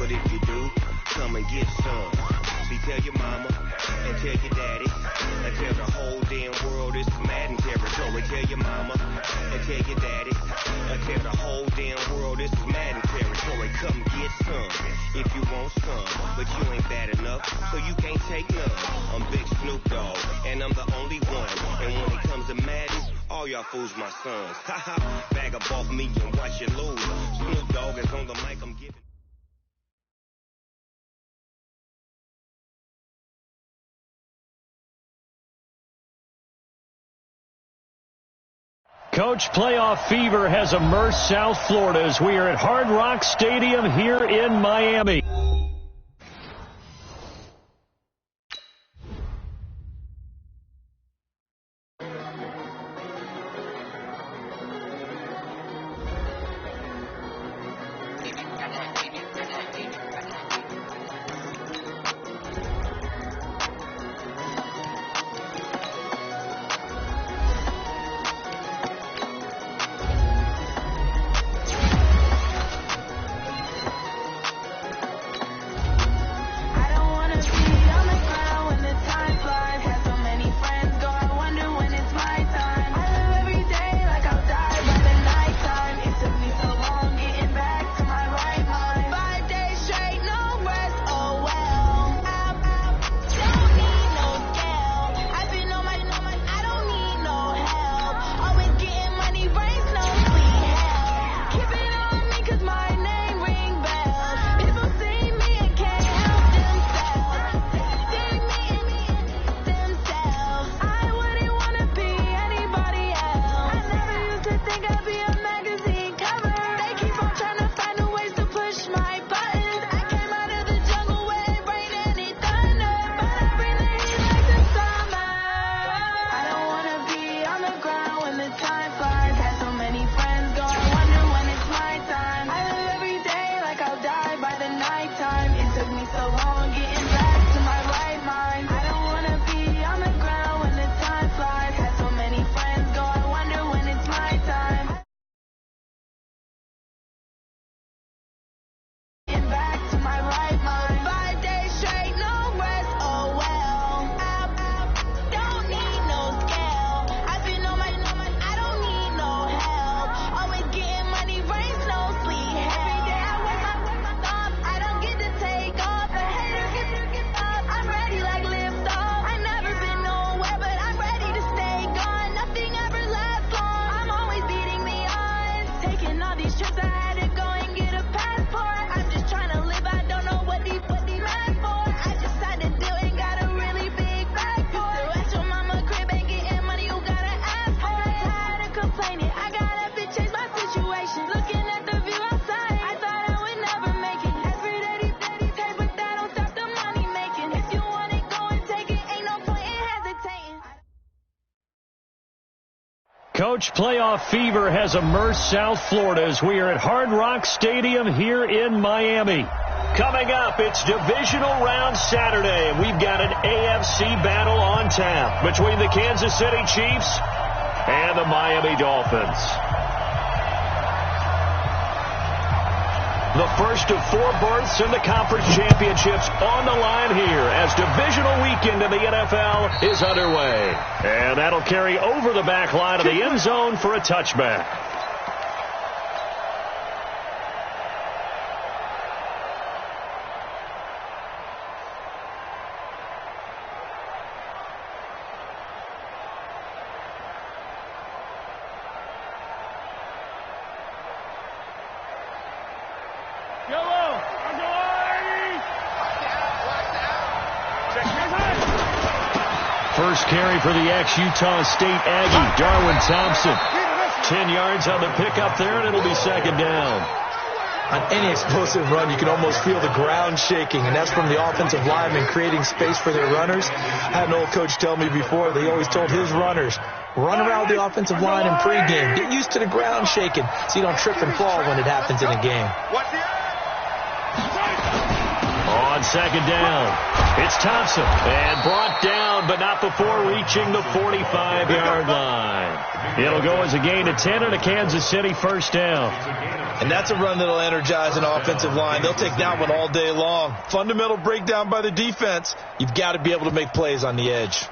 But if you do, come and get some. See, tell your mama and tell your daddy and tell the whole damn world it's Madden territory. Tell your mama and tell your daddy and tell the whole damn world it's Madden territory. Come get some if you want some, but you ain't bad enough, so you can't take none. I'm Big Snoop Dogg, and I'm the only one. And when it comes to Madden, all y'all fools my sons. Haha, bag up off me and watch you lose. Snoop Dogg is on the mic, I'm giving. Coach, playoff fever has immersed South Florida as we are at Hard Rock Stadium here in Miami. Coach, playoff fever has immersed South Florida as we are at Hard Rock Stadium here in Miami. Coming up, it's divisional round Saturday, and we've got an AFC battle on tap between the Kansas City Chiefs and the Miami Dolphins. The first of 4 berths in the conference championships on the line here as divisional weekend in the NFL is underway. And that'll carry over the back line of the end zone for a touchback. First carry for the ex-Utah State Aggie, Darwin Thompson. 10 yards on the pickup there, and it'll be second down. On any explosive run, you can almost feel the ground shaking, and that's from the offensive linemen creating space for their runners. I had an old coach tell me before, they always told his runners, run around the offensive line in pregame. Get used to the ground shaking so you don't trip and fall when it happens in a game. On On second down, it's Thompson. And brought down, but not before reaching the 45-yard line. It'll go as a gain of 10 and a Kansas City first down. And that's a run that'll energize an offensive line. They'll take that one all day long. Fundamental breakdown by the defense. You've got to be able to make plays on the edge.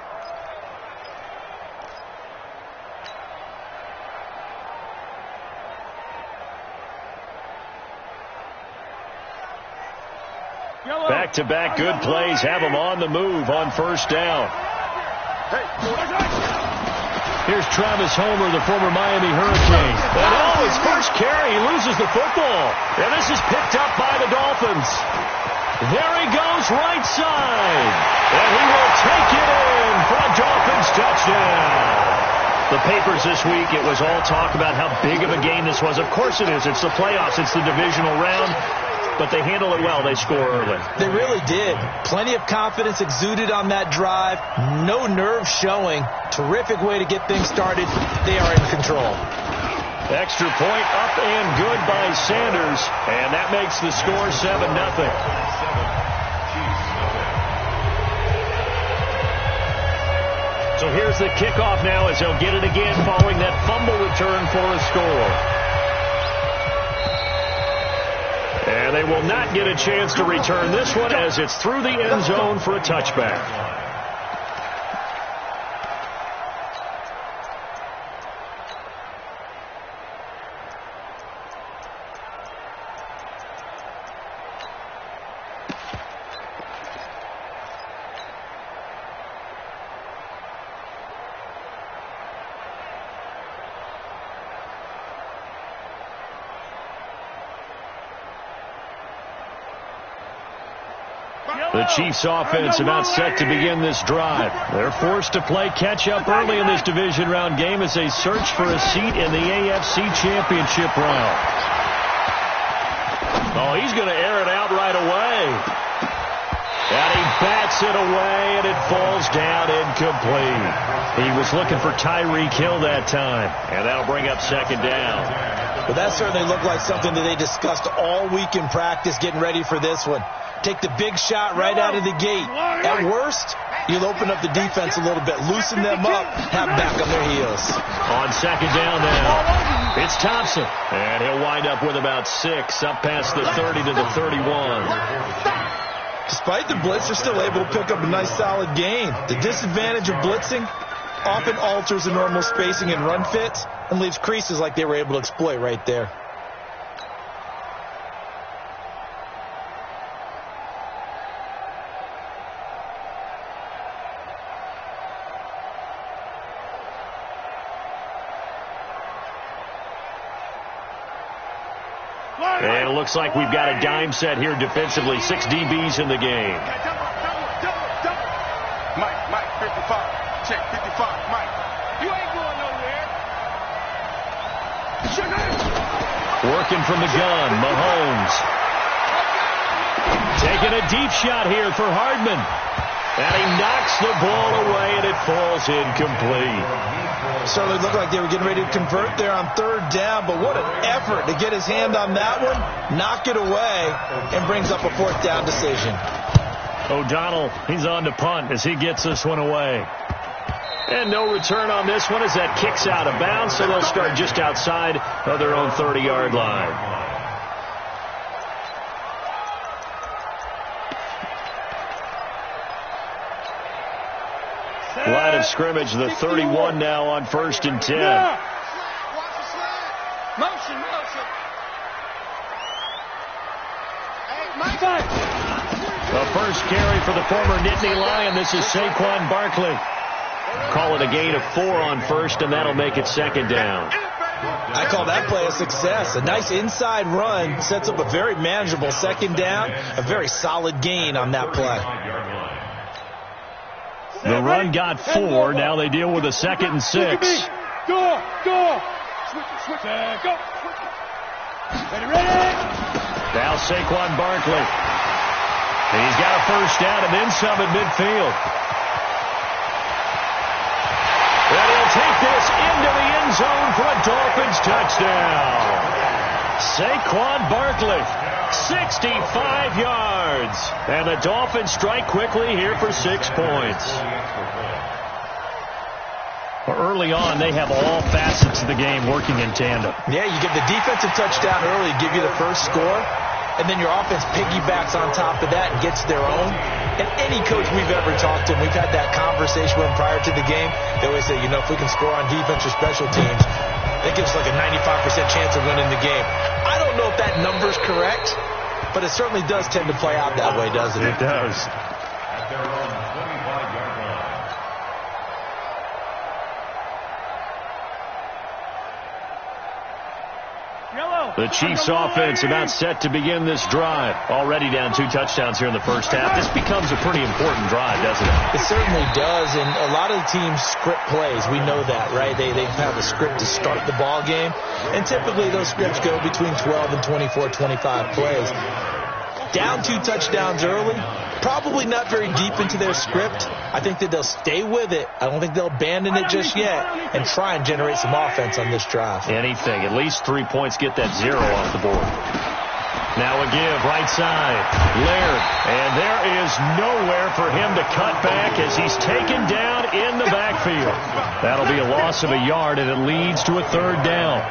Back-to-back good plays have them on the move on first down. Here's Travis Homer, the former Miami Hurricane. And his first carry, he loses the football. And this is picked up by the Dolphins. There he goes, right side. And he will take it in for a Dolphins touchdown. The papers this week, it was all talk about how big of a game this was. Of course it is. It's the playoffs. It's the divisional round. But they handle it well. They score early. They really did. Plenty of confidence exuded on that drive. No nerve showing. Terrific way to get things started. They are in control. Extra point up and good by Sanders. And that makes the score 7-0. So here's the kickoff now as they'll get it again following that fumble return for a score. And they will not get a chance to return this one as it's through the end zone for a touchback. The Chiefs offense about set to begin this drive. They're forced to play catch-up early in this division round game as they search for a seat in the AFC Championship round. Oh, he's going to air it out right away. And he bats it away, and it falls down incomplete. He was looking for Tyreek Hill that time, and that'll bring up second down. Well, that certainly looked like something that they discussed all week in practice getting ready for this one. Take the big shot right out of the gate. At worst, you'll open up the defense a little bit, loosen them up, have back on their heels. On second down now, it's Thompson. And he'll wind up with about 6, up past the 30 to the 31. Despite the blitz, they're still able to pick up a nice solid gain. The disadvantage of blitzing often alters the normal spacing and run fits and leaves creases like they were able to exploit right there. And it looks like we've got a dime set here defensively. 6 DBs in the game. Mike, 55. Check, 55. Mike, you ain't going nowhere. Working from the gun, Mahomes. Taking a deep shot here for Hardman. And he knocks the ball away, and it falls incomplete. Certainly looked like they were getting ready to convert there on third down, but what an effort to get his hand on that one, knock it away, and brings up a fourth down decision. O'Donnell, he's on to punt as he gets this one away. And no return on this one as that kicks out of bounds, so they'll start just outside of their own 30-yard line. Line of scrimmage, the 31 now on 1st and 10. Motion. The first carry for the former Nittany Lion. This is Saquon Barkley. Call it a gain of 4 on 1st, and that'll make it second down. I call that play a success. A nice inside run sets up a very manageable second down. A very solid gain on that play. The run got 4. Now they deal with a 2nd and 6. Go. Switch. Go. Ready. Now Saquon Barkley. He's got a first down and then some at midfield. And he'll take this into the end zone for a Dolphins touchdown. Saquon Barkley. 65 yards. And the Dolphins strike quickly here for 6 points. Early on, they have all facets of the game working in tandem. Yeah, you get the defensive touchdown early, give you the first score, and then your offense piggybacks on top of that and gets their own. And any coach we've ever talked to, we've had that conversation with them prior to the game, they always say, if we can score on defense or special teams, that gives us like a 95% chance of winning the game. I don't know if that number's correct, but it certainly does tend to play out that way, doesn't it? It does. The Chiefs offense about set to begin this drive. Already down 2 touchdowns here in the first half. This becomes a pretty important drive, doesn't it? It certainly does, and a lot of the teams script plays. We know that, right? They have a script to start the ball game, and typically those scripts go between 12 and 24, 25 plays. Down 2 touchdowns early, probably not very deep into their script. I think that they'll stay with it. I don't think they'll abandon it just yet and try and generate some offense on this drive. Anything. At least 3 points, get that 0 off the board. Now a give, right side. Laird. And there is nowhere for him to cut back as he's taken down in the backfield. That'll be a loss of a yard, and it leads to a 3rd down.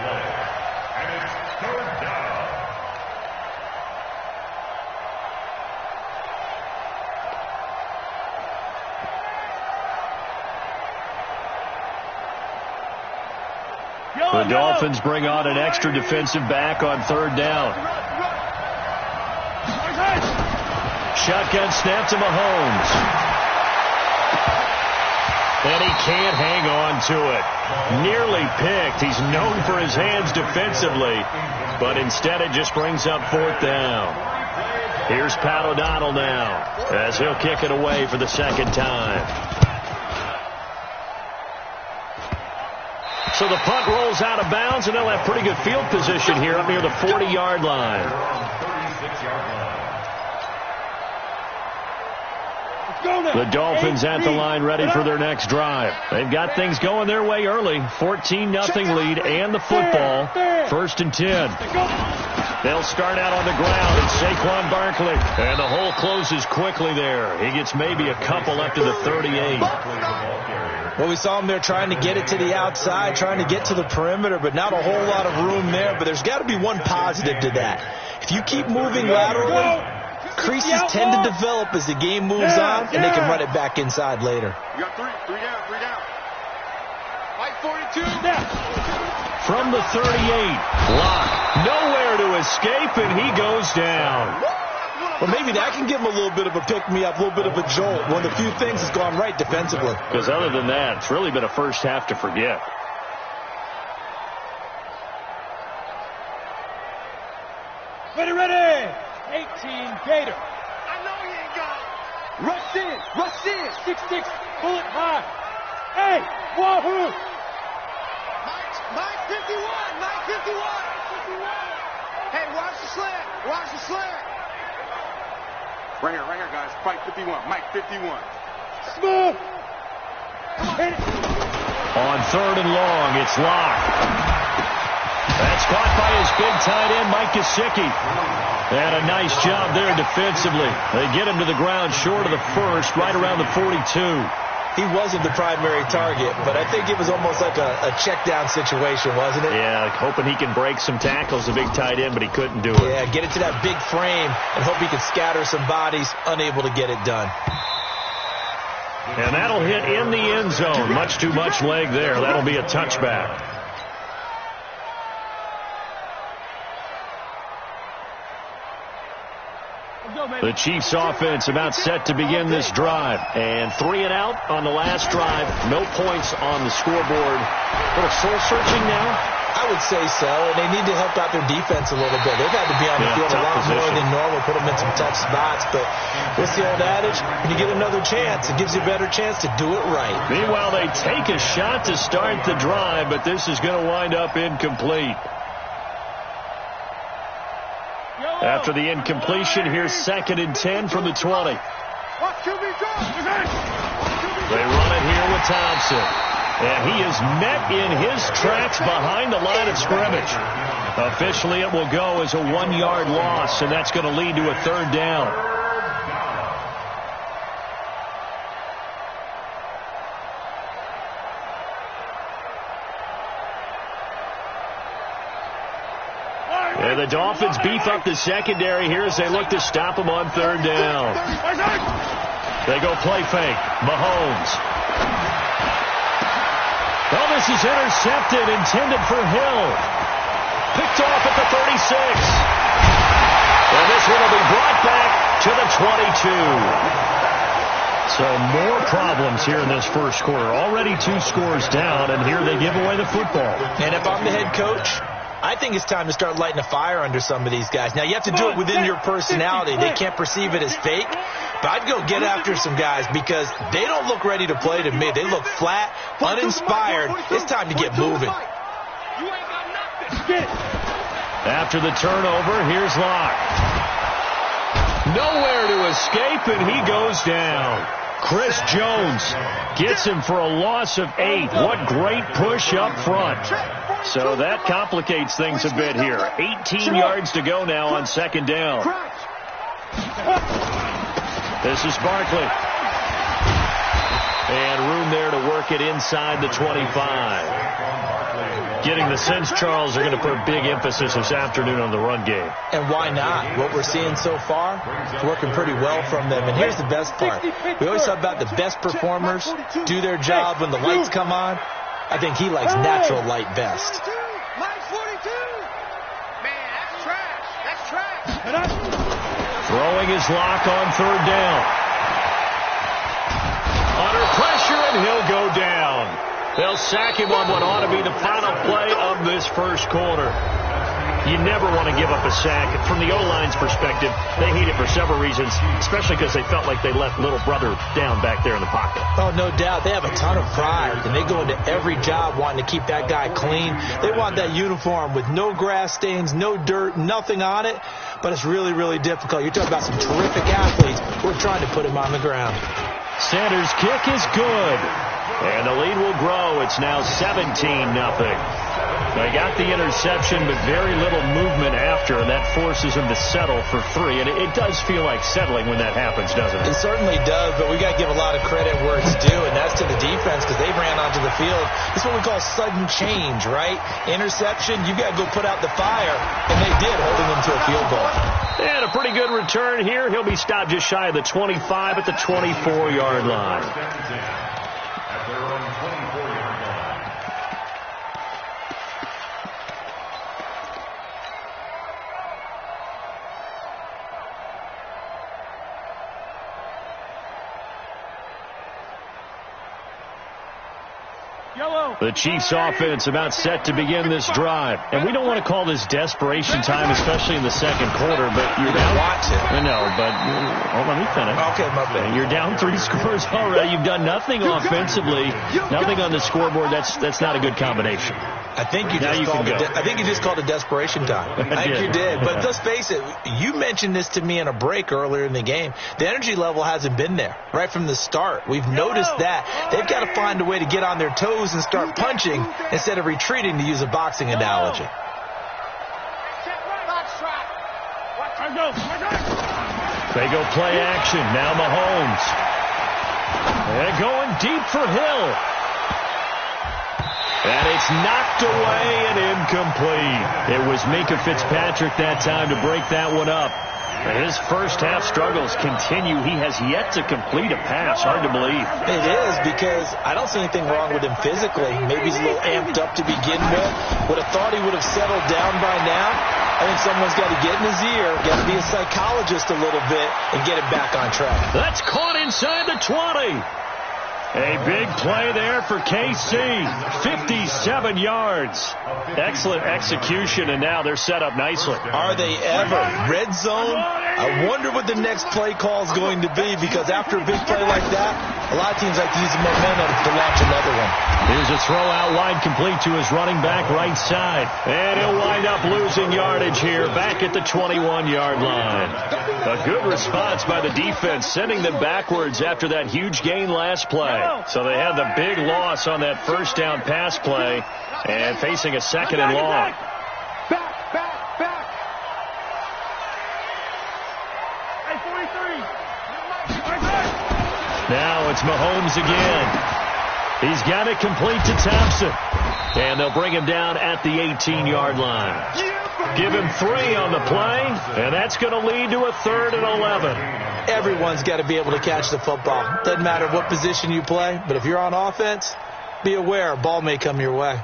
The Dolphins bring on an extra defensive back on 3rd down. Shotgun snap to Mahomes. And he can't hang on to it. Nearly picked. He's known for his hands defensively, but instead it just brings up 4th down. Here's Pat O'Donnell now as he'll kick it away for the 2nd time. So the punt rolls out of bounds, and they'll have pretty good field position here up near the 40-yard line. The Dolphins at the line ready for their next drive. They've got things going their way early. 14-0 lead and the football. 1st and 10. They'll start out on the ground, and Saquon Barkley. And the hole closes quickly there. He gets maybe a couple up to the 38. Well, we saw him there trying to get it to the outside, trying to get to the perimeter, but not a whole lot of room there. But there's got to be one positive to that. If you keep moving laterally, creases tend to develop as the game moves on, and they can run it back inside later. You got 3 down. Like 42. From the 38, Locke. Nowhere to escape, and he goes down. Well, maybe that can give him a little bit of a pick-me-up, a little bit of a jolt. One of the few things that's gone right defensively. Because other than that, it's really been a first half to forget. Ready. 18, Gator. I know he ain't got it. Rush in. 6-6, bullet high. Hey, wahoo. Mike 51. Hey, watch the slant. Right here, guys. Fight 51. Mike 51. Smooth. Hit it. On 3rd and long, it's Locke. That's caught by his big tight end, Mike Gesicki. And a nice job there defensively. They get him to the ground short of the 1st, right around the 42. He wasn't the primary target, but I think it was almost like a check-down situation, wasn't it? Yeah, hoping he can break some tackles, a big tight end, but he couldn't do it. Yeah, get it to that big frame and hope he can scatter some bodies, unable to get it done. And that'll hit in the end zone. Much too much leg there. That'll be a touchback. The Chiefs offense about set to begin this drive. And 3 and out on the last drive. No points on the scoreboard. A little soul-searching now? I would say so, and they need to help out their defense a little bit. They've had to be on the field a lot more than normal, put them in some tough spots. But what's the old adage? When you get another chance, it gives you a better chance to do it right. Meanwhile, they take a shot to start the drive, but this is going to wind up incomplete. After the incompletion, here's 2nd and 10 from the 20. They run it here with Thompson. And he is met in his tracks behind the line of scrimmage. Officially, it will go as a 1-yard loss, and that's going to lead to a 3rd down. And the Dolphins beef up the secondary here as they look to stop him on 3rd down. They go play fake. Mahomes. Oh, this is intercepted, intended for Hill. Picked off at the 36. And this one will be brought back to the 22. So more problems here in this first quarter. Already 2 scores down, and here they give away the football. And if I'm the head coach, I think it's time to start lighting a fire under some of these guys. Now, you have to do it within your personality. They can't perceive it as fake. But I'd go get after some guys because they don't look ready to play to me. They look flat, uninspired. It's time to get moving. After the turnover, here's Locke. Nowhere to escape, and he goes down. Chris Jones gets him for a loss of 8. What great push up front. So that complicates things a bit here. 18 yards to go now on 2nd down. This is Barkley. And room there to work it inside the 25. Getting the sense, Charles, they're going to put a big emphasis this afternoon on the run game. And why not? What we're seeing so far is working pretty well from them. And here's the best part. We always talk about the best performers do their job when the lights come on. I think he likes natural light best. Throwing his lock on 3rd down. Under pressure, and he'll go down. They'll sack him on what ought to be the final play of this first quarter. You never want to give up a sack. From the O-line's perspective, they hate it for several reasons, especially because they felt like they let little brother down back there in the pocket. Oh, no doubt. They have a ton of pride, and they go into every job wanting to keep that guy clean. They want that uniform with no grass stains, no dirt, nothing on it, but it's really, really difficult. You're talking about some terrific athletes who are trying to put him on the ground. Sanders' kick is good, and the lead will grow. It's now 17-0. They got the interception, but very little movement after, and that forces them to settle for 3. And it does feel like settling when that happens, doesn't it? It certainly does, but we got to give a lot of credit where it's due, and that's to the defense because they ran onto the field. It's what we call sudden change, right? Interception, you got to go put out the fire, and they did, holding them to a field goal. And a pretty good return here. He'll be stopped just shy of the 25 at the 24-yard line. The Chiefs offense about set to begin this drive. And we don't want to call this desperation time, especially in the second quarter, but you're down. I know, but let me finish. Okay, my bad. You're down 3 scores already. You've done nothing offensively, nothing on the scoreboard. That's not a good combination. I think you just called it desperation time. I think you did. But let's face it, you mentioned this to me in a break earlier in the game. The energy level hasn't been there right from the start. We've noticed that. They've got to find a way to get on their toes and start punching instead of retreating, to use a boxing analogy. They go play action. Now Mahomes. They're going deep for Hill. And it's knocked away and incomplete. It was Minkah Fitzpatrick that time to break that one up. His first half struggles continue. He has yet to complete a pass. Hard to believe. It is, because I don't see anything wrong with him physically. Maybe he's a little amped up to begin with. Would have thought he would have settled down by now. I think someone's got to get in his ear, got to be a psychologist a little bit, and get him back on track. That's caught inside the 20. A big play there for KC. 57 yards. Excellent execution, and now they're set up nicely. Are they ever? Red zone? I wonder what the next play call is going to be, because after a big play like that, a lot of teams like to use the momentum to launch another one. Here's a throw out wide, complete to his running back right side. And he'll wind up losing yardage here, back at the 21-yard line. A good response by the defense, sending them backwards after that huge gain last play. So they had the big loss on that first down pass play and facing a 2nd and long. Now it's Mahomes again. He's got it complete to Thompson. And they'll bring him down at the 18-yard line. Give him 3 on the play, and that's going to lead to a 3rd and 11. Everyone's got to be able to catch the football. Doesn't matter what position you play, but if you're on offense, be aware a ball may come your way.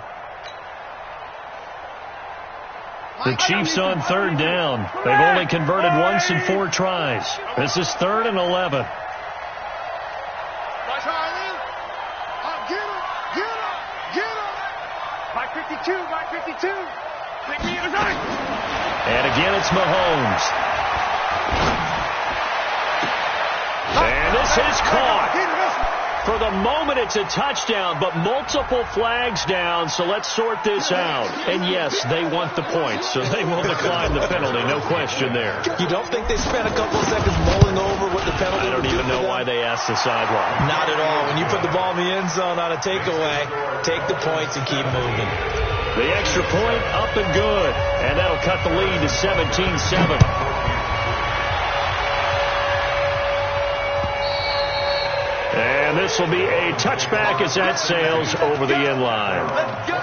The Chiefs on 3rd down. They've only converted once in 4 tries. This is 3rd and 11. Mike 52. And again, it's Mahomes. And this is caught. For the moment, it's a touchdown, but multiple flags down, so let's sort this out. And yes, they want the points, so they will decline the penalty, no question there. You don't think they spent a couple of seconds mulling over what the penalty I don't even know why they asked the sideline. Not at all. When you put the ball in the end zone on a takeaway, take the points and keep moving. The extra point up and good, and that'll cut the lead to 17-7. And this will be a touchback as that sails over the end line. Let's go.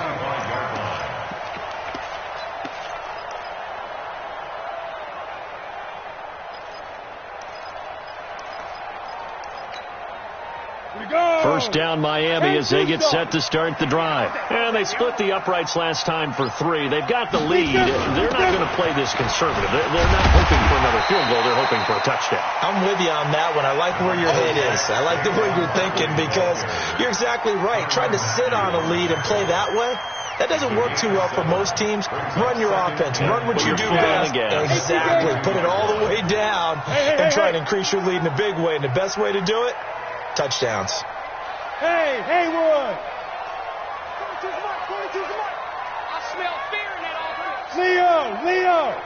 First down Miami as they get set to start the drive. And they split the uprights last time for 3. They've got the lead. They're not going to play this conservative. They're not hoping for another field goal. They're hoping for a touchdown. I'm with you on that one. I like where your head is. I like the way you're thinking because you're exactly right. Trying to sit on a lead and play that way, that doesn't work too well for most teams. Run your offense. Run what you do best. Exactly. Put it all the way down and try to increase your lead in a big way. And the best way to do it, touchdowns. Hey, Haywood. 22's the mark. 22's the mark. I smell fear in that offense. Leo.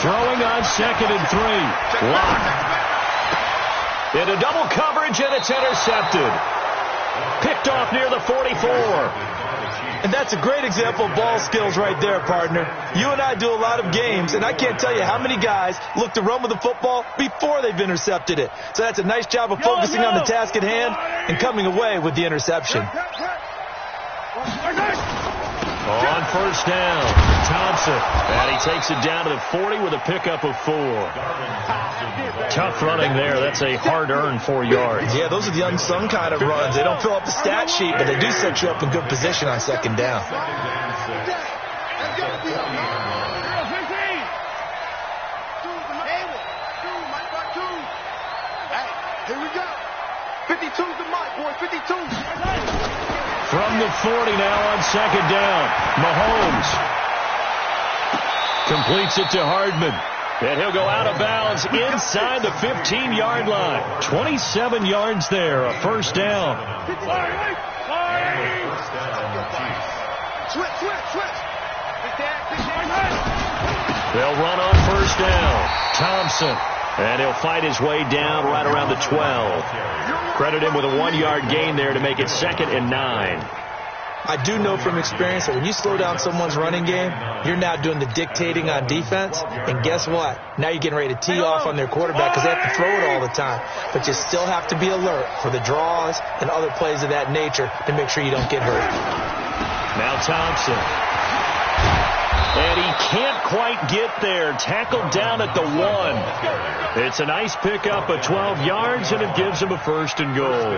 Throwing on 2nd and 3. Locked. Into double coverage, and it's intercepted. Picked off near the 44. And that's a great example of ball skills right there, partner. You and I do a lot of games, and I can't tell you how many guys look to run with the football before they've intercepted it. So that's a nice job of focusing on the task at hand and coming away with the interception. On first down, Thompson. And he takes it down to the 40 with a pickup of 4. Tough running there. That's a hard-earned 4 yards. Yeah, those are the unsung kind of runs. They don't fill up the stat sheet, but they do set you up in good position on 2nd down. Here we go. 52's the mark, boy. 52. From the 40 now on 2nd down. Mahomes completes it to Hardman. And he'll go out of bounds inside the 15-yard line. 27 yards there, a first down. Switch. They'll run on first down. Thompson. And he'll fight his way down right around the 12. Credit him with a 1-yard gain there to make it 2nd and 9. I do know from experience that when you slow down someone's running game, you're now doing the dictating on defense. And guess what? Now you're getting ready to tee off on their quarterback because they have to throw it all the time. But you still have to be alert for the draws and other plays of that nature to make sure you don't get hurt. Now Thompson. And he can't quite get there. Tackled down at the 1. It's a nice pickup of 12 yards, and it gives him a 1st and goal.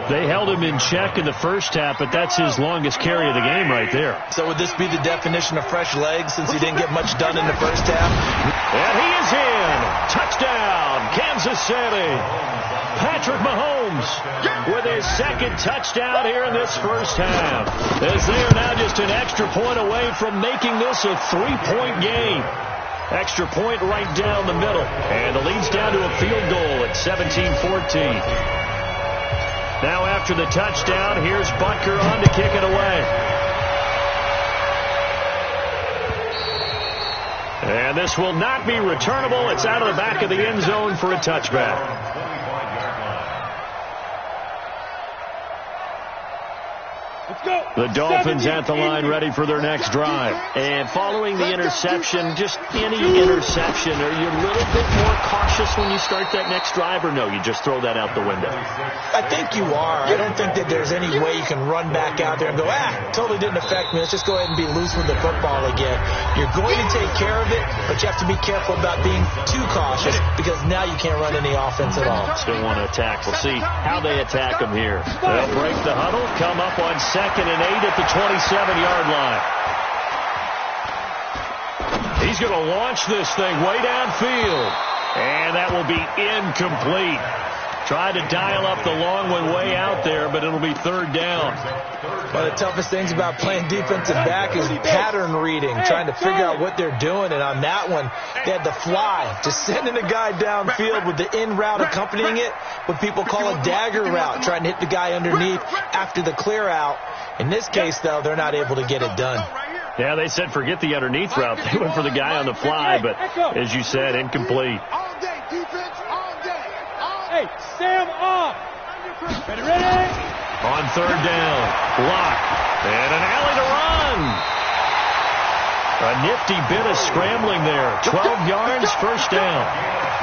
They held him in check in the first half, but that's his longest carry of the game right there. So would this be the definition of fresh legs since he didn't get much done in the first half? And he is in. Touchdown, Kansas City. Patrick Mahomes with his 2nd touchdown here in this first half. As they are now just an extra point away from making this a 3-point game. Extra point right down the middle. And the lead's down to a field goal at 17-14. Now after the touchdown, here's Butker on to kick it away. And this will not be returnable. It's out of the back of the end zone for a touchback. The Dolphins at the line ready for their next drive. And following the interception, just any interception, are you a little bit more cautious when you start that next drive, or no, you just throw that out the window? I think you are. I don't think that there's any way you can run back out there and go, totally didn't affect me. Let's just go ahead and be loose with the football again. You're going to take care of it, but you have to be careful about being too cautious because now you can't run any offense at all. Still want to attack. We'll see how they attack them here. They'll break the huddle, come up on 2nd and 8 at the 27-yard line. He's going to launch this thing way downfield. And that will be incomplete. Tried to dial up the long one way out there, but it'll be 3rd down. One of the toughest things about playing defensive back is pattern reading, trying to figure out what they're doing. And on that one, they had the fly, just sending a guy downfield with the in route accompanying it, what people call a dagger route, trying to hit the guy underneath after the clear out. In this case, though, they're not able to get it done. Yeah, they said forget the underneath route. They went for the guy on the fly, but as you said, incomplete. All day, defense, all day. Hey, Sam off. Ready? On 3rd down, block, and an alley to run. A nifty bit of scrambling there. 12 yards, 1st down.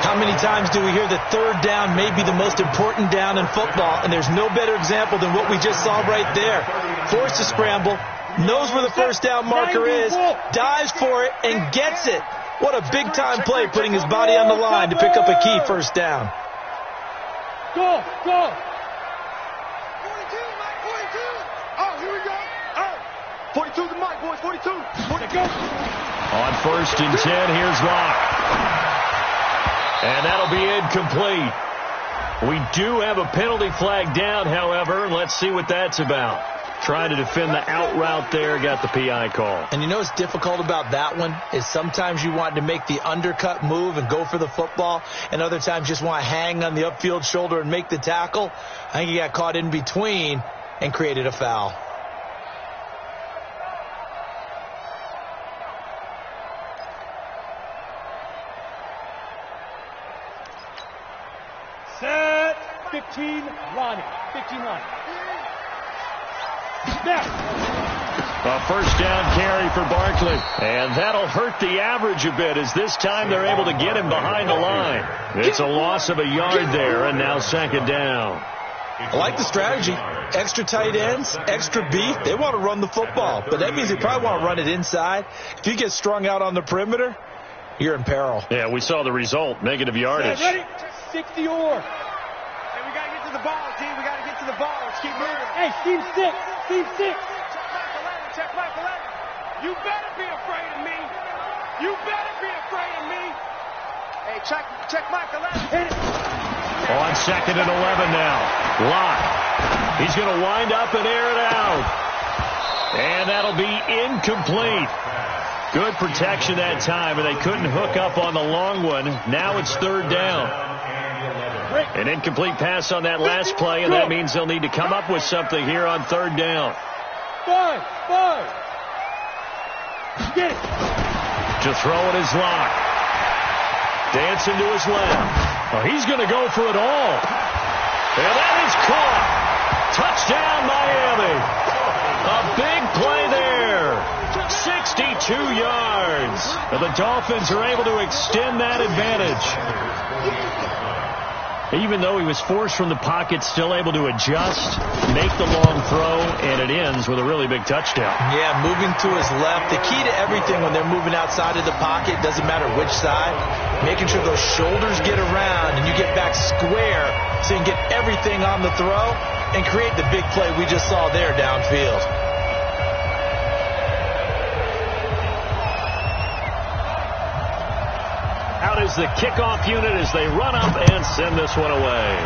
How many times do we hear that 3rd down may be the most important down in football? And there's no better example than what we just saw right there. Forced to scramble, knows where the 1st down marker is, dives for it, and gets it. What a big-time play, putting his body on the line to pick up a key 1st down. Go! 42, Mike, 42. Oh, here we go. Oh, 42 to Mike, boys, 42. 42. On 1st and 10, here's Locke. And that'll be incomplete. We do have a penalty flag down, however, and let's see what that's about. Trying to defend the out route there, got the PI call. And you know what's difficult about that one is sometimes you want to make the undercut move and go for the football, and other times just want to hang on the upfield shoulder and make the tackle. I think he got caught in between and created a foul. Set. 15, Ronnie. 15, Ronnie. Snap. A 1st down carry for Barkley. And that'll hurt the average a bit as this time they're able to get him behind the line. It's a loss of a yard there, and now 2nd down. I like the strategy. Extra tight ends, extra beef. They want to run the football, but that means they probably want to run it inside. If you get strung out on the perimeter, you're in peril. Yeah, we saw the result, negative yardage. Ready? 60 or. Hey, we got to get to the ball, team. We got to get to the ball. Let's keep moving. Hey, team 6. Team 6. Check Michael Evans. You better be afraid of me. You better be afraid of me. Hey, check Michael Evans. On 2nd and 11 now. Locke. He's going to wind up and air it out. And that'll be incomplete. Good protection that time, and they couldn't hook up on the long one. Now it's 3rd down. An incomplete pass on that last play, and that means they'll need to come up with something here on 3rd down. 5. Get it. To throw it is Locke. Dancing to his left. Oh, he's going to go for it all. And that is caught. Touchdown, Miami. A big play there. 62 yards. And the Dolphins are able to extend that advantage. Even though he was forced from the pocket, still able to adjust, make the long throw, and it ends with a really big touchdown. Yeah, moving to his left. The key to everything when they're moving outside of the pocket, doesn't matter which side, making sure those shoulders get around and you get back square so you can get everything on the throw and create the big play we just saw there downfield. Out is the kickoff unit as they run up and send this one away.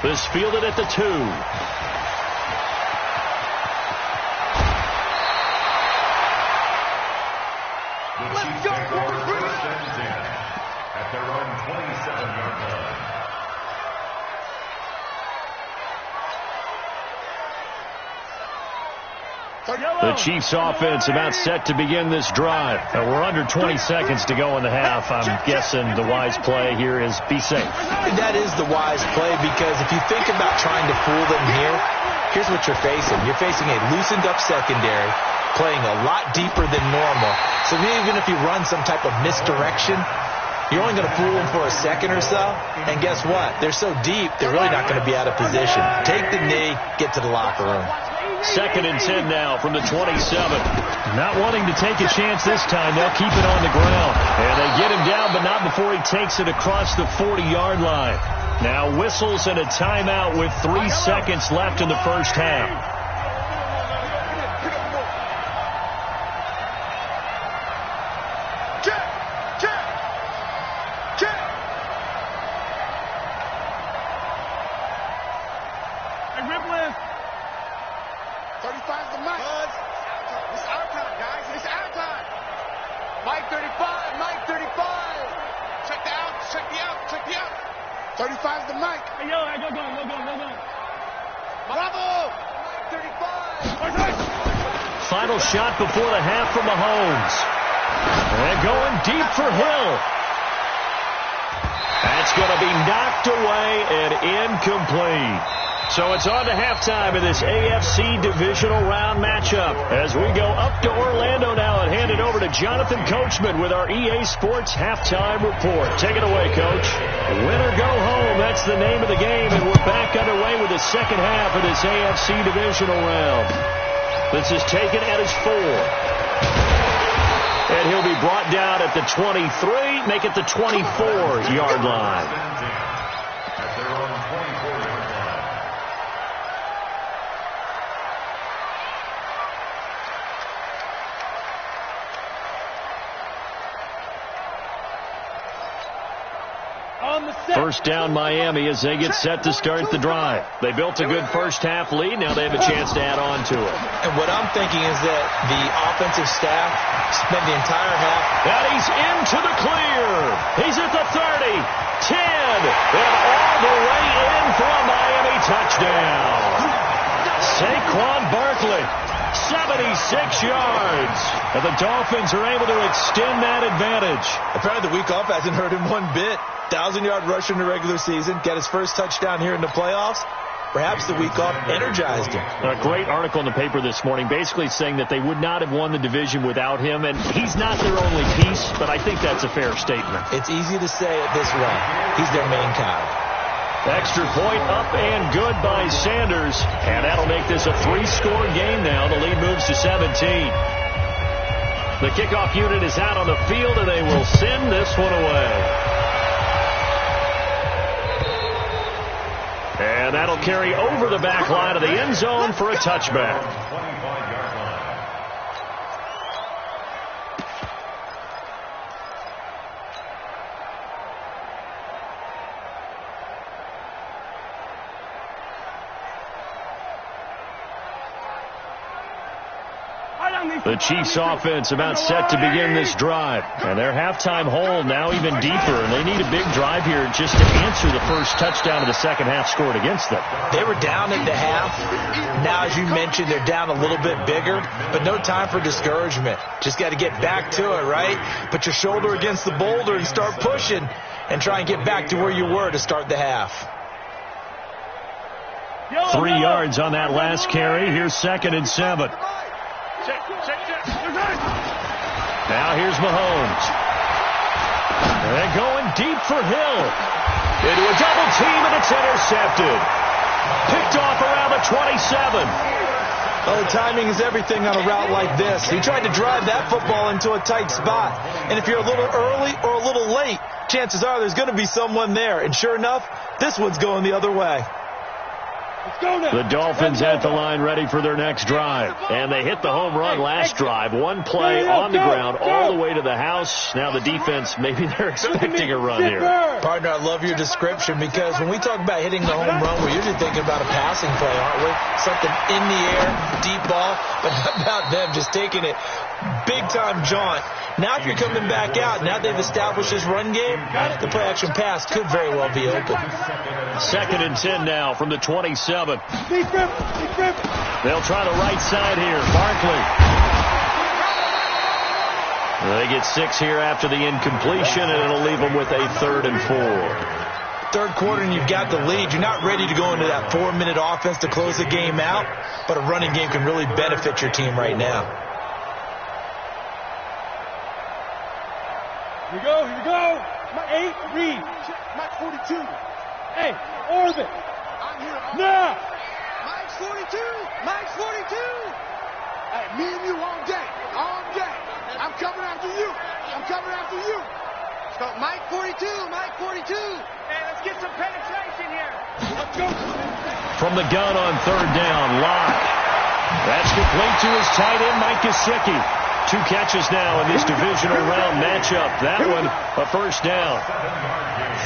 This fielded at the 2. Let's go, at their own 27-yard line. The Chiefs offense about set to begin this drive. We're under 20 seconds to go in the half. I'm guessing the wise play here is be safe. That is the wise play, because if you think about trying to fool them here, here's what you're facing. You're facing a loosened up secondary, playing a lot deeper than normal. So even if you run some type of misdirection, you're only going to fool them for a second or so. And guess what? They're so deep, they're really not going to be out of position. Take the knee, get to the locker room. 2nd and 10 now from the 27. Not wanting to take a chance this time. They'll keep it on the ground. And they get him down, but not before he takes it across the 40-yard line. Now whistles and a timeout with 3 seconds left in the first half. Final shot before the half from Mahomes. And going deep for Hill. That's going to be knocked away and incomplete. So it's on to halftime in this AFC divisional round matchup as we go up to Orlando now and hand it over to Jonathan Coachman with our EA Sports halftime report. Take it away, Coach. Win or go home, that's the name of the game, and we're back underway with the second half of this AFC divisional round. This is taken at his 4. And he'll be brought down at the 23, make it the 24-yard line. At their own 24-yard line. First down Miami as they get set to start the drive. They built a good first half lead. Now they have a chance to add on to it. And what I'm thinking is that the offensive staff spent the entire half. And he's into the clear. He's at the 30, 10, and all the way in for a Miami touchdown. Saquon Barkley, 76 yards. And the Dolphins are able to extend that advantage. Apparently the week off hasn't hurt him one bit. 1,000-yard rusher in the regular season. Got his first touchdown here in the playoffs. Perhaps the week off energized him. A great article in the paper this morning basically saying that they would not have won the division without him. And he's not their only piece, but I think that's a fair statement. It's easy to say it this way. He's their main cog. Extra point up and good by Sanders. And that'll make this a 3-score game now. The lead moves to 17. The kickoff unit is out on the field, and they will send this one away. And that'll carry over the back line of the end zone for a touchback. 25-yard line. The Chiefs offense about set to begin this drive. And their halftime hole now even deeper. And they need a big drive here just to answer the first touchdown of the second half scored against them. They were down at the half. Now, as you mentioned, they're down a little bit bigger. But no time for discouragement. Just got to get back to it, right? Put your shoulder against the boulder and start pushing. And try and get back to where you were to start the half. 3 yards on that last carry. Here's 2nd and 7. Now here's Mahomes. And going deep for Hill. Into a double team, and it's intercepted. Picked off around the 27. Well, the timing is everything on a route like this. He tried to drive that football into a tight spot. And if you're a little early or a little late, chances are there's going to be someone there. And sure enough, this one's going the other way. The Dolphins at the line ready for their next drive. And they hit the home run last drive. One play on the ground all the way to the house. Now the defense, maybe they're expecting a run here. Partner, I love your description because when we talk about hitting the home run, we're usually thinking about a passing play, aren't we? Something in the air, deep ball, but not about them just taking it big-time jaunt. Now if you're coming back out, now they've established this run game, the play-action pass could very well be open. 2nd and 10 now from the 26. 47. Deep grip. They'll try the right side here. Barkley. They get 6 here after the incompletion, and it'll leave them with a 3rd and 4. Third quarter and you've got the lead. You're not ready to go into that 4-minute offense to close the game out, but a running game can really benefit your team right now. Here we go. My 8, read. Mike 42. Hey, orbit. I'm here. Now. Mike's 42. Mike's 42. Hey, me and you all day. All day. I'm coming after you. So Mike 42. Hey, let's get some penetration here. Let's go. From the gun on 3rd down, Locke. That's complete to his tight end, Mike Gesicki. 2 catches now in this divisional round matchup. That one, a 1st down.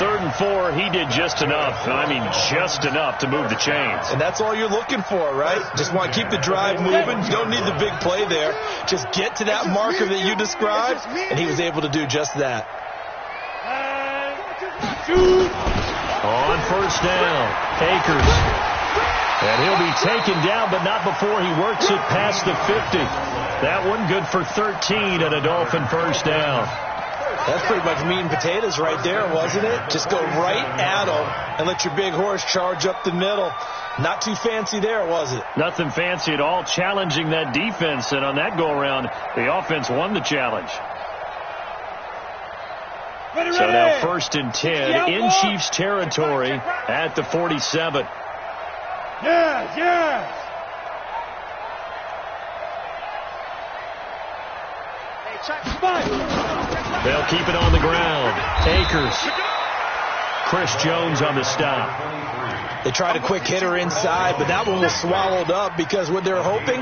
3rd and 4, he did just enough. I mean, just enough to move the chains. And that's all you're looking for, right? Just want to keep the drive moving. You don't need the big play there. Just get to that marker that you described, and he was able to do just that. On 1st down, Akers. And he'll be taken down, but not before he works it past the 50. That one good for 13 and a Dolphin 1st down. That's pretty much meat and potatoes right there, wasn't it? Just go right at him and let your big horse charge up the middle. Not too fancy there, was it? Nothing fancy at all, challenging that defense. And on that go-around, the offense won the challenge. So now 1st and 10 in Chiefs territory at the 47. Yes. They'll keep it on the ground. Akers. Chris Jones on the stop. They tried a quick hitter inside, but that one was swallowed up because what they're hoping,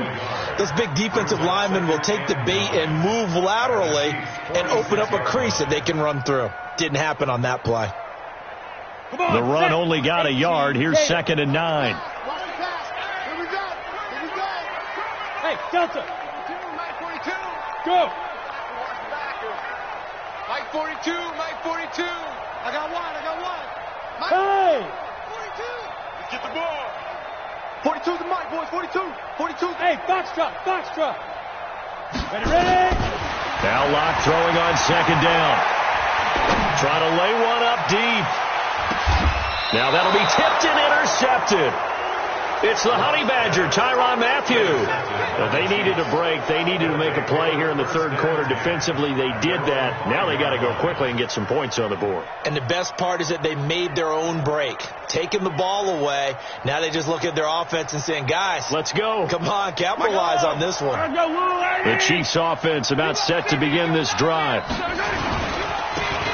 those big defensive linemen will take the bait and move laterally and open up a crease that they can run through. Didn't happen on that play. The run only got a yard. Here's 2nd and 9. Here we go. Hey, Delta. Mike 42. Go. Mike 42. I got one. Mike Hey. 42. Let's get the ball. 42 to Mike, boys. 42. Hey, box drop. Ready. Now Locke throwing on 2nd down. Trying to lay one up deep. Now that'll be tipped and intercepted. It's the Honey Badger, Tyrann Mathieu. But they needed a break. They needed to make a play here in the 3rd quarter. Defensively, they did that. Now they got to go quickly and get some points on the board. And the best part is that they made their own break. Taking the ball away. Now they just look at their offense and saying, guys, let's go. Come on, capitalize on this one. The Chiefs offense about set to begin this drive.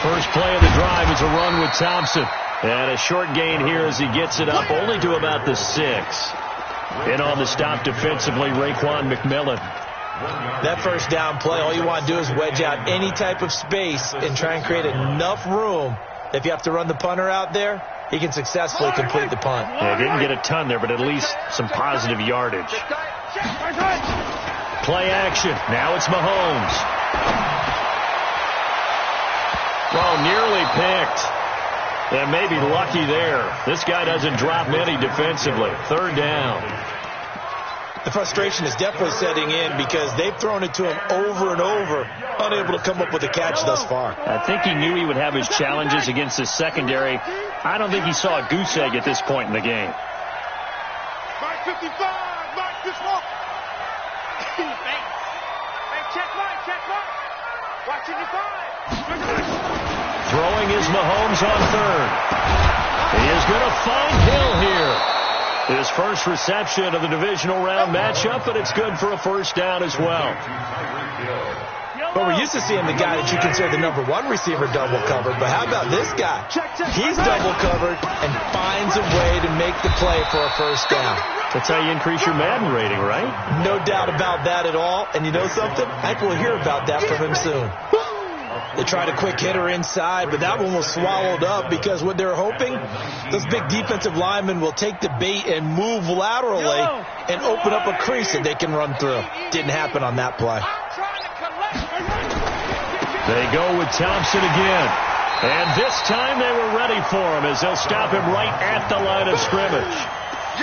First play of the drive is a run with Thompson. And a short gain here as he gets it up only to about the 6. In on the stop defensively, Raekwon McMillan. That 1st down play, all you want to do is wedge out any type of space and try and create enough room. If you have to run the punter out there, he can successfully complete the punt. Yeah, didn't get a ton there, but at least some positive yardage. Play action. Now it's Mahomes. Well, nearly picked. And maybe lucky there. This guy doesn't drop many defensively. 3rd down. The frustration is definitely setting in because they've thrown it to him over and over, unable to come up with a catch thus far. I think he knew he would have his challenges against the secondary. I don't think he saw a goose egg at this point in the game. Mike 55. Mike, this one. Hey, check Mike. Watching your 5. Throwing is Mahomes on 3rd. He is going to find Hill here. His first reception of the divisional round matchup, but it's good for a 1st down as well. But we're used to seeing the guy that you consider the number 1 receiver double covered. But how about this guy? He's double covered and finds a way to make the play for a 1st down. That's how you increase your Madden rating, right? No doubt about that at all. And you know something? I think we'll hear about that from him soon. They tried a quick hitter inside, but that one was swallowed up because what they're hoping, those big defensive linemen will take the bait and move laterally and open up a crease that they can run through. Didn't happen on that play. They go with Thompson again. And this time they were ready for him as they'll stop him right at the line of scrimmage.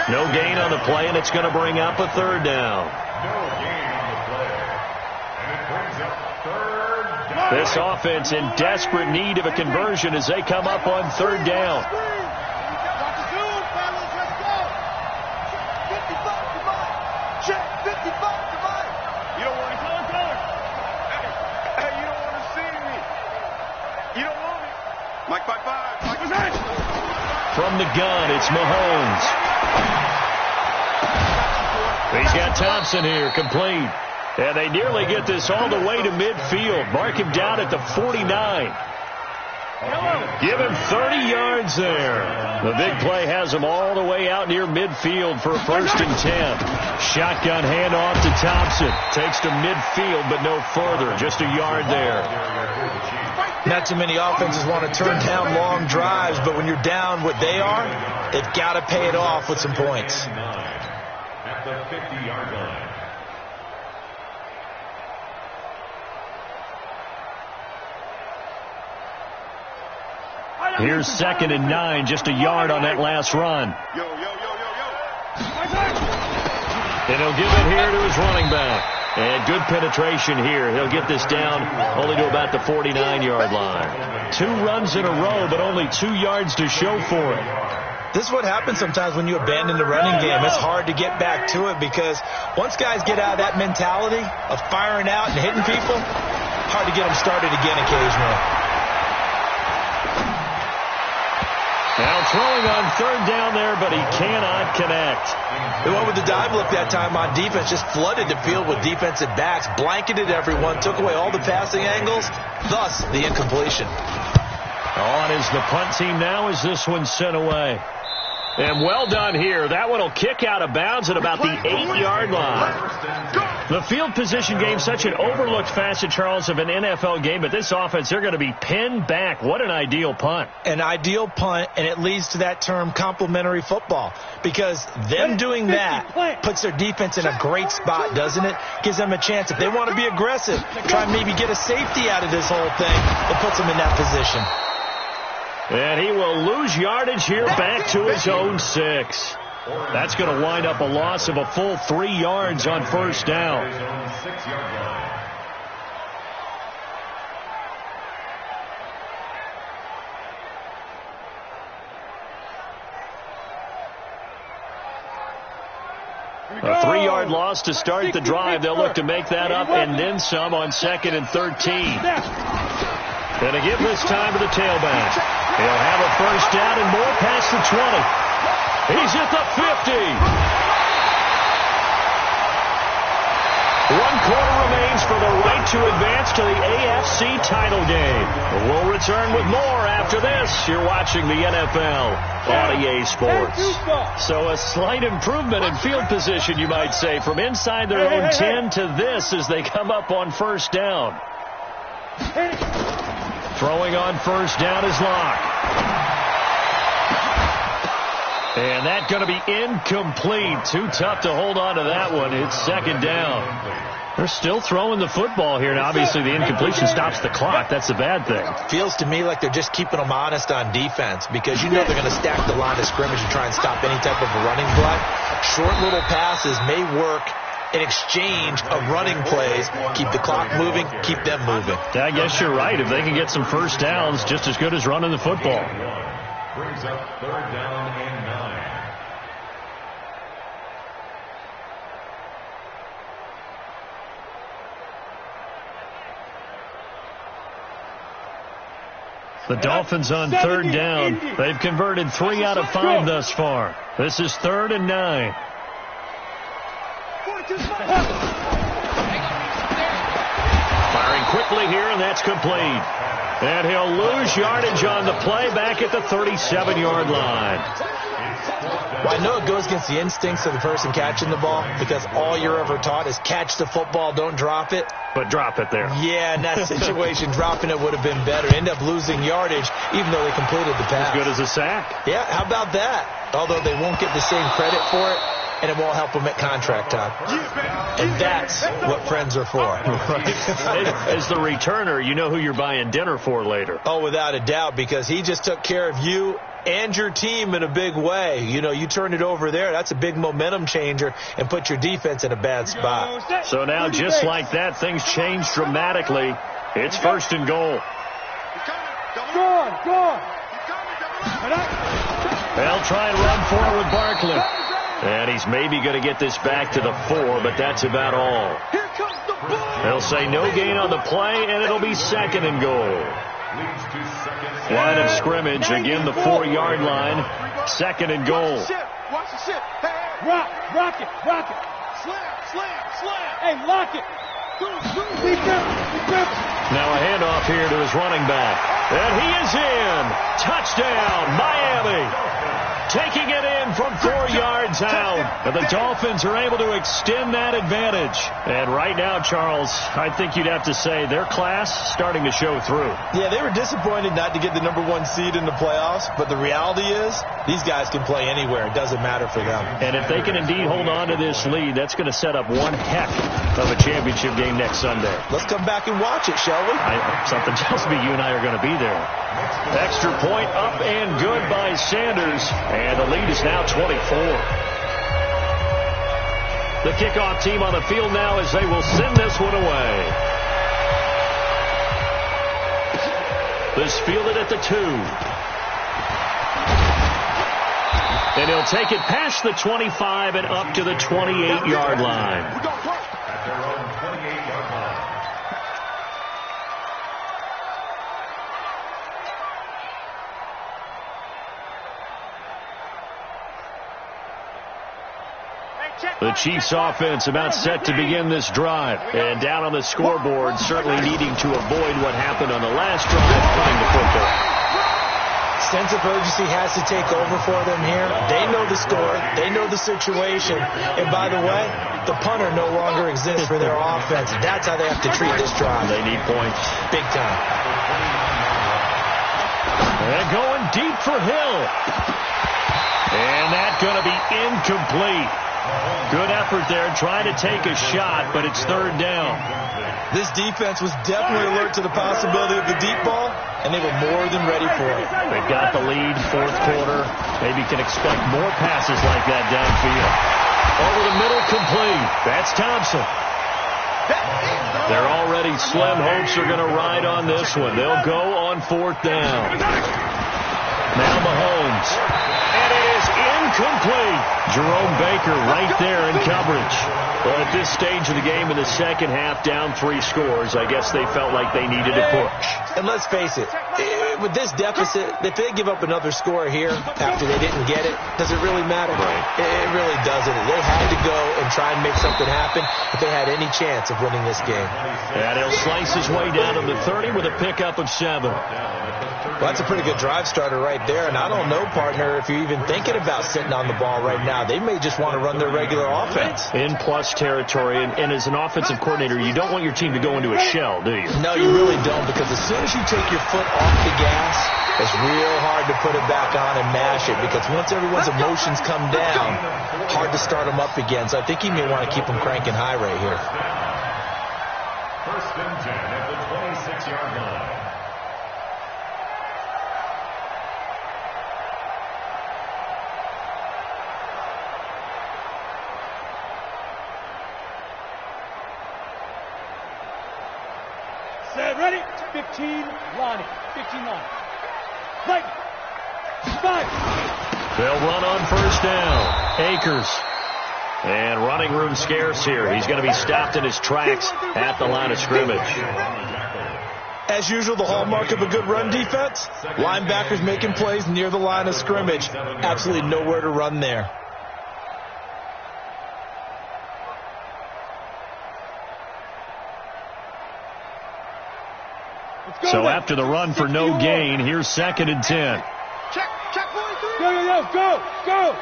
No gain on the play, and it's going to bring up a third down. No gain on the play. And it brings up third down. This offense in desperate need of a conversion as they come up on third down. From the gun, it's Mahomes. He's got Thompson here, complete. And they nearly get this all the way to midfield. Mark him down at the 49. Give him 30 yards there. The big play has him all the way out near midfield for a 1st and 10. Shotgun handoff to Thompson. Takes to midfield, but no further. Just a yard there. Not too many offenses want to turn down long drives, but when you're down what they are, they've got to pay it off with some points. At the 50-yard line. Here's 2nd and 9, just a yard on that last run. And he'll give it here to his running back. And good penetration here. He'll get this down only to about the 49-yard line. 2 runs in a row, but only 2 yards to show for it. This is what happens sometimes when you abandon the running game. It's hard to get back to it because once guys get out of that mentality of firing out and hitting people, hard to get them started again occasionally. Now throwing on third down there, but he cannot connect. The one with the dive look that time on defense just flooded the field with defensive backs, blanketed everyone, took away all the passing angles, thus the incompletion. On is the punt team now as this one's sent away. And well done here. That one will kick out of bounds at about the 8-yard line. The field position game, such an overlooked facet, Charles, of an NFL game. But this offense, they're going to be pinned back. What an ideal punt. An ideal punt, and it leads to that term complementary football. Because them doing that puts their defense in a great spot, doesn't it? Gives them a chance. If they want to be aggressive, try and maybe get a safety out of this whole thing, it puts them in that position. And he will lose yardage here back to his own 6. That's going to wind up a loss of a full 3 yards on first down. A 3-yard loss to start the drive. They'll look to make that up and then some on 2nd and 13. And to give this time to the tailback. He'll have a first down and more past the 20. He's at the 50. 1 quarter remains for the right to advance to the AFC title game. We'll return with more after this. You're watching the NFL on EA Sports. So a slight improvement in field position, you might say, from inside their own 10 to this as they come up on first down. Throwing on first down is Locke. And that's going to be incomplete. Too tough to hold on to that one. It's 2nd down. They're still throwing the football here. Now, obviously, the incompletion stops the clock. That's the bad thing. Feels to me like they're just keeping them honest on defense because you know they're going to stack the line of scrimmage and try and stop any type of a running play. Short little passes may work in exchange of running plays. Keep the clock moving, keep them moving. I guess you're right. If they can get some first downs, just as good as running the football. Brings up 3rd down and 9. The Dolphins on 3rd down. They've converted 3 out of 5 thus far. This is 3rd and 9. Firing quickly here, and that's complete. And he'll lose yardage on the play back at the 37-yard line. Well, I know it goes against the instincts of the person catching the ball because all you're ever taught is catch the football, don't drop it. But drop it there. Yeah, in that situation, dropping it would have been better. End up losing yardage, even though they completed the pass. As good as a sack. Yeah, how about that? Although they won't get the same credit for it, and it won't help them at contract time. And that's what friends are for. As the returner, you know who you're buying dinner for later. Oh, without a doubt, because he just took care of you and your team in a big way. You know, you turn it over there, that's a big momentum changer and put your defense in a bad spot. So now, just like that, things change dramatically. It's 1st and goal. Go on. They'll try and run forward with Barkley. And he's maybe going to get this back to the 4, but that's about all. They'll say no gain on the play, and it'll be 2nd and goal. Line of scrimmage, again the 4-yard line. 2nd and goal. Watch the ship. Hey, Rock it. Slam. Hey, lock it. Now a handoff here to his running back. And he is in. Touchdown, Miami. Taking it in from 4 yards out. And the Dolphins are able to extend that advantage. And right now, Charles, I think you'd have to say their class starting to show through. Yeah, they were disappointed not to get the number 1 seed in the playoffs, but the reality is these guys can play anywhere. It doesn't matter for them. And if they can indeed hold on to this lead, that's going to set up one heck of a championship game next Sunday. Let's come back and watch it, shall we? Something tells me you and I are going to be there. Extra point up and good by Sanders. And the lead is now 24. The kickoff team on the field now as they will send this one away. This fielded at the 2. And he'll take it past the 25 and up to the 28-yard line. At their own 28-yard line. The Chiefs offense about set to begin this drive. And down on the scoreboard, certainly needing to avoid what happened on the last drive, putting the football. Sense of urgency has to take over for them here. They know the score. They know the situation. And by the way, the punter no longer exists for their offense. That's how they have to treat this drive. They need points. Big time. And going deep for Hill. And that's going to be incomplete. Good effort there, trying to take a shot, but it's 3rd down. This defense was definitely alert to the possibility of the deep ball, and they were more than ready for it. They've got the lead, 4th quarter. Maybe can expect more passes like that downfield. Over the middle, complete. That's Thompson. They're already slim hopes are going to ride on this one. They'll go on 4th down. Now Mahomes. And it is incomplete. Jerome Baker right there in coverage. Well, at this stage of the game in the second half, down 3 scores, I guess they felt like they needed to push. And let's face it, with this deficit, if they give up another score here after they didn't get it, does it really matter? Right. It really doesn't. They had to go and try and make something happen if they had any chance of winning this game. And he'll slice his way down to the 30 with a pickup of 7. Well, that's a pretty good drive starter right there. And I don't know, partner, if you're even thinking about sitting on the ball right now. They may just want to run their regular offense. In plus territory. And as an offensive coordinator, you don't want your team to go into a shell, do you? No, you really don't, because as soon as you take your foot off the gas, it's real hard to put it back on and mash it, because once everyone's emotions come down, hard to start them up again. So I think you may want to keep them cranking high right here. 1st and 10 at the 26-yard line. Set, ready? 15, Lonnie. 15, Lonnie. Right. 5. They'll run on 1st down. Akers. And running room scarce here. He's going to be stopped in his tracks at the line of scrimmage. As usual, the hallmark of a good run defense, linebackers making plays near the line of scrimmage. Absolutely nowhere to run there. So after the run for no gain, here's 2nd and 10. Check 1, 2. Go.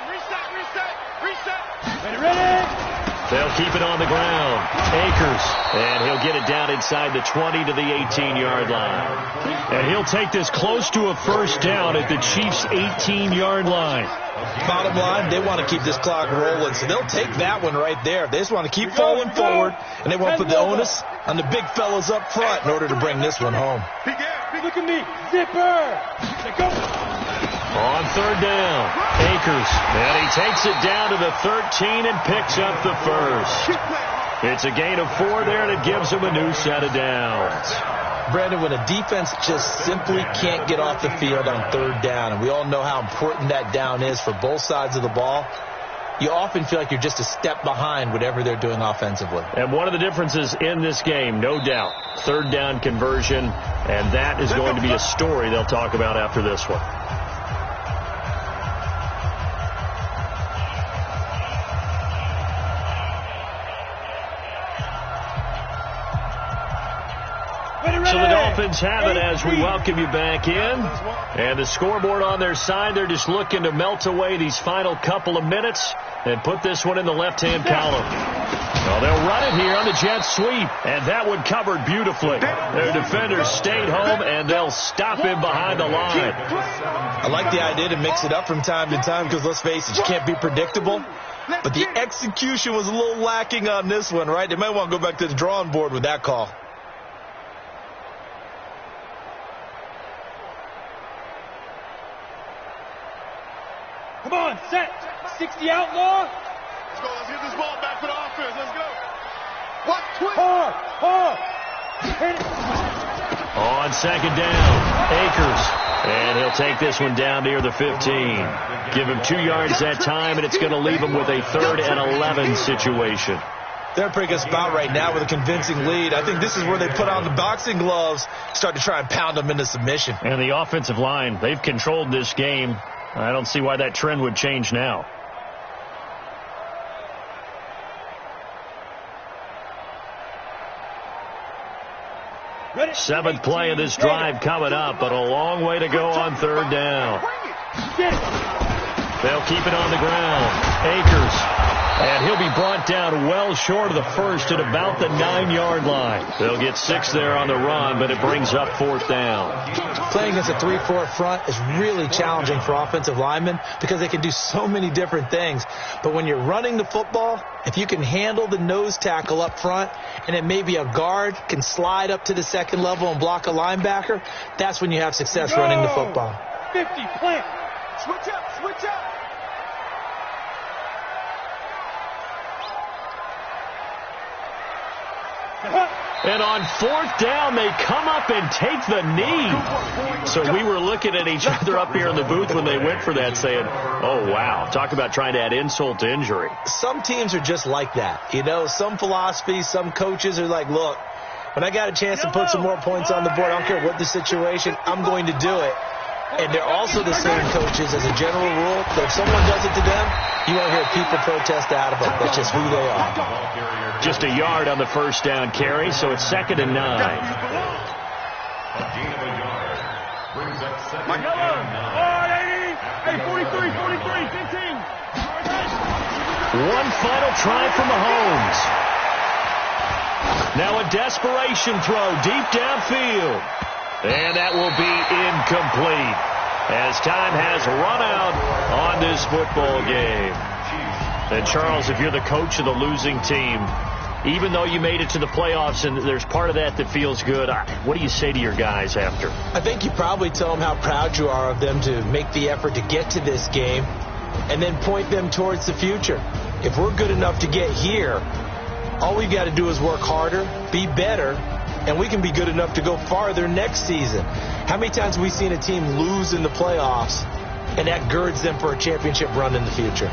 Reset. Ready. They'll keep it on the ground. Akers, and he'll get it down inside the 20 to the 18-yard line. And he'll take this close to a first down at the Chiefs' 18-yard line. Bottom line, they want to keep this clock rolling, so they'll take that one right there. They just want to keep falling forward, and they want to put the onus on the big fellas up front in order to bring this one home. Look at me. Zipper. Go. On third down, Akers, and he takes it down to the 13 and picks up the first. It's a gain of 4 there, and it gives him a new set of downs. Brandon, when a defense just simply can't get off the field on third down, and we all know how important that down is for both sides of the ball, you often feel like you're just a step behind whatever they're doing offensively. And one of the differences in this game, no doubt, third down conversion, and that is going to be a story they'll talk about after this one. So the Dolphins have it as we welcome you back in. And the scoreboard on their side, they're just looking to melt away these final couple of minutes and put this one in the left-hand column. Well, they'll run it here on the jet sweep, and that one covered beautifully. Their defenders stayed home, and they'll stop him behind the line. I like the idea to mix it up from time to time because, let's face it, you can't be predictable. But the execution was a little lacking on this one, right? They might want to go back to the drawing board with that call. Come on, set. 60 outlaw. Let's go. Let's get this ball back to the offense. Let's go. What? Hard. Hit it. On second down, Akers. And he'll take this one down near the 15. Give him 2 yards that time, and it's going to leave him with a 3rd and 11 situation. They're in a pretty good spot right now with a convincing lead. I think this is where they put on the boxing gloves, start to try and pound them into submission. And the offensive line, they've controlled this game. I don't see why that trend would change now. Seventh play of this drive coming up, but a long way to go on third down. They'll keep it on the ground. Akers. And he'll be brought down well short of the first at about the 9-yard line. They'll get 6 there on the run, but it brings up 4th down. Playing against a 3-4 front is really challenging for offensive linemen because they can do so many different things. But when you're running the football, if you can handle the nose tackle up front and then maybe a guard can slide up to the second level and block a linebacker, that's when you have success running the football. 50, plant. Switch up. And on 4th down, they come up and take the knee. So we were looking at each other up here in the booth when they went for that saying, oh, wow, talk about trying to add insult to injury. Some teams are just like that. You know, some philosophies, some coaches are like, look, when I got a chance to put some more points on the board, I don't care what the situation, I'm going to do it. And they're also the same coaches as a general rule. That if someone does it to them, you won't hear people protest out of it. That's just who they are. Just a yard on the first down carry, so it's 2nd and 9. Hey, 43, 15. One final try from Mahomes. Now a desperation throw deep downfield. And that will be incomplete as time has run out on this football game. And, Charles, if you're the coach of the losing team, even though you made it to the playoffs and there's part of that feels good, what do you say to your guys after? I think you probably tell them how proud you are of them to make the effort to get to this game and then point them towards the future. If we're good enough to get here, all we've got to do is work harder, be better, and we can be good enough to go farther next season. How many times have we seen a team lose in the playoffs, and that girds them for a championship run in the future?